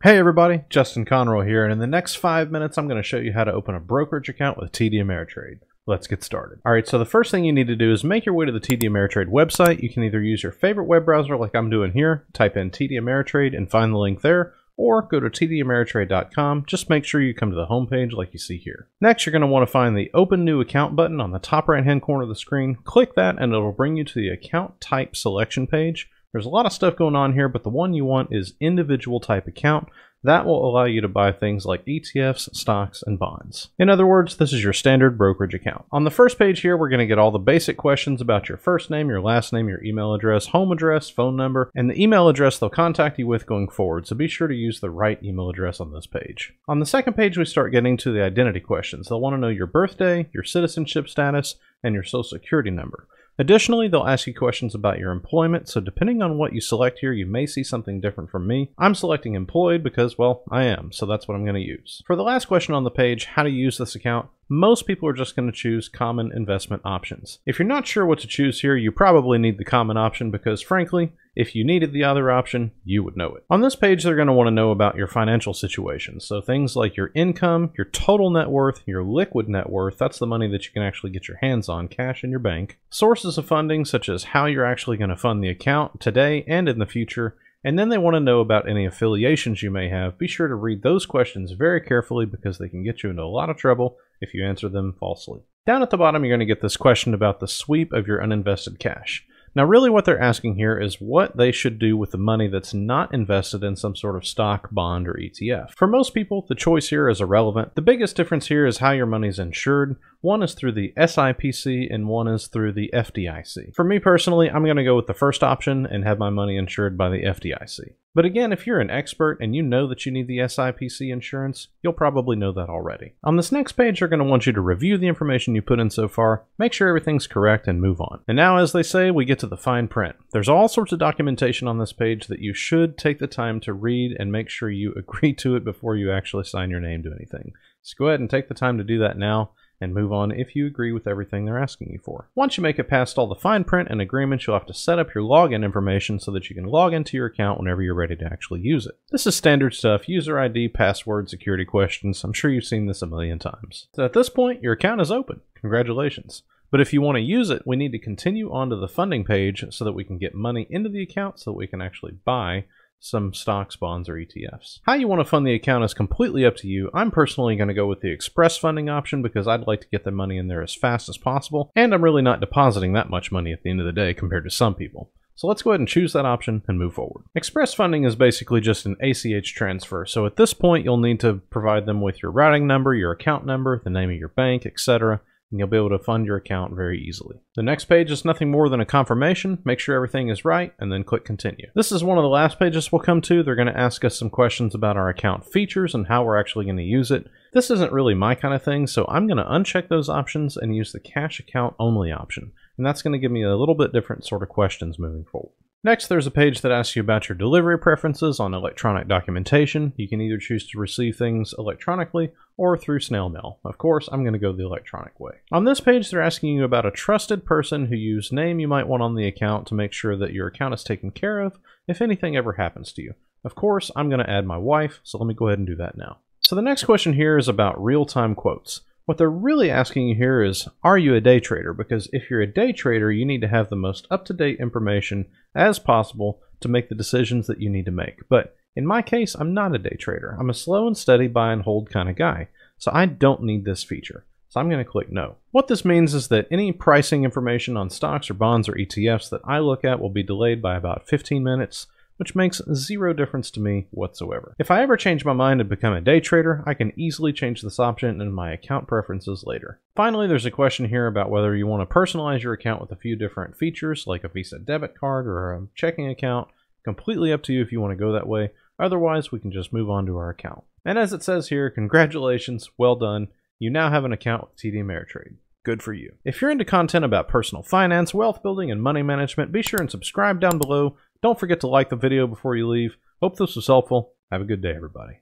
Hey everybody, Justin Conroy here, and in the next 5 minutes I'm going to show you how to open a brokerage account with TD Ameritrade. Let's get started. Alright, so the first thing you need to do is make your way to the TD Ameritrade website. You can either use your favorite web browser like I'm doing here, type in TD Ameritrade and find the link there, or go to tdameritrade.com. Just make sure you come to the homepage like you see here. Next, you're going to want to find the Open New Account button on the top right hand corner of the screen. Click that and it'll bring you to the account type selection page. There's a lot of stuff going on here, but the one you want is individual type account. That will allow you to buy things like ETFs, stocks, and bonds. In other words, this is your standard brokerage account. On the first page here, we're going to get all the basic questions about your first name, your last name, your email address, home address, phone number, and the email address they'll contact you with going forward, so be sure to use the right email address on this page. On the second page, we start getting to the identity questions. They'll want to know your birthday, your citizenship status, and your social security number. Additionally, they'll ask you questions about your employment, so depending on what you select here, you may see something different from me. I'm selecting employed because, well, I am, so that's what I'm going to use. For the last question on the page, how to use this account, most people are just going to choose common investment options. If you're not sure what to choose here, you probably need the common option because, frankly, if you needed the other option, you would know it. On this page, they're going to want to know about your financial situation. So things like your income, your total net worth, your liquid net worth, that's the money that you can actually get your hands on, cash in your bank. Sources of funding, such as how you're actually going to fund the account today and in the future. And then they want to know about any affiliations you may have. Be sure to read those questions very carefully because they can get you into a lot of trouble if you answer them falsely. Down at the bottom, you're going to get this question about the sweep of your uninvested cash. Now, really what they're asking here is what they should do with the money that's not invested in some sort of stock, bond, or ETF. For most people, the choice here is irrelevant. The biggest difference here is how your money's insured. One is through the SIPC and one is through the FDIC. For me personally, I'm going to go with the first option and have my money insured by the FDIC. But again, if you're an expert and you know that you need the SIPC insurance, you'll probably know that already. On this next page, they're going to want you to review the information you put in so far, make sure everything's correct, and move on. And now, as they say, we get to the fine print. There's all sorts of documentation on this page that you should take the time to read and make sure you agree to it before you actually sign your name to anything. So go ahead and take the time to do that now and move on if you agree with everything they're asking you for. Once you make it past all the fine print and agreements, you'll have to set up your login information so that you can log into your account whenever you're ready to actually use it. This is standard stuff, user ID, password, security questions. I'm sure you've seen this a million times. So at this point, your account is open. Congratulations. But if you want to use it, we need to continue on to the funding page so that we can get money into the account so that we can actually buy some stocks, bonds, or ETFs. How you want to fund the account is completely up to you. I'm personally going to go with the express funding option because I'd like to get the money in there as fast as possible, and I'm really not depositing that much money at the end of the day compared to some people. So let's go ahead and choose that option and move forward. Express funding is basically just an ACH transfer. So at this point, you'll need to provide them with your routing number, your account number, the name of your bank, etc., and you'll be able to fund your account very easily. The next page is nothing more than a confirmation. Make sure everything is right, and then click continue. This is one of the last pages we'll come to. They're going to ask us some questions about our account features and how we're actually going to use it. This isn't really my kind of thing, so I'm going to uncheck those options and use the cash account only option. And that's going to give me a little bit different sort of questions moving forward. Next, there's a page that asks you about your delivery preferences on electronic documentation. You can either choose to receive things electronically or through snail mail. Of course, I'm going to go the electronic way. On this page, they're asking you about a trusted person whose name you might want on the account to make sure that your account is taken care of if anything ever happens to you. Of course, I'm going to add my wife, so let me go ahead and do that now. So the next question here is about real-time quotes. What they're really asking you here is, are you a day trader? Because if you're a day trader, you need to have the most up-to-date information as possible to make the decisions that you need to make. But in my case, I'm not a day trader. I'm a slow and steady buy and hold kind of guy. So I don't need this feature. So I'm going to click no. What this means is that any pricing information on stocks or bonds or ETFs that I look at will be delayed by about 15 minutes, which makes zero difference to me whatsoever. If I ever change my mind and become a day trader, I can easily change this option in my account preferences later. Finally, there's a question here about whether you want to personalize your account with a few different features like a Visa debit card or a checking account. Completely up to you if you want to go that way. Otherwise, we can just move on to our account. And as it says here, congratulations, well done. You now have an account with TD Ameritrade. Good for you. If you're into content about personal finance, wealth building, and money management, be sure and subscribe down below. Don't forget to like the video before you leave. Hope this was helpful. Have a good day, everybody.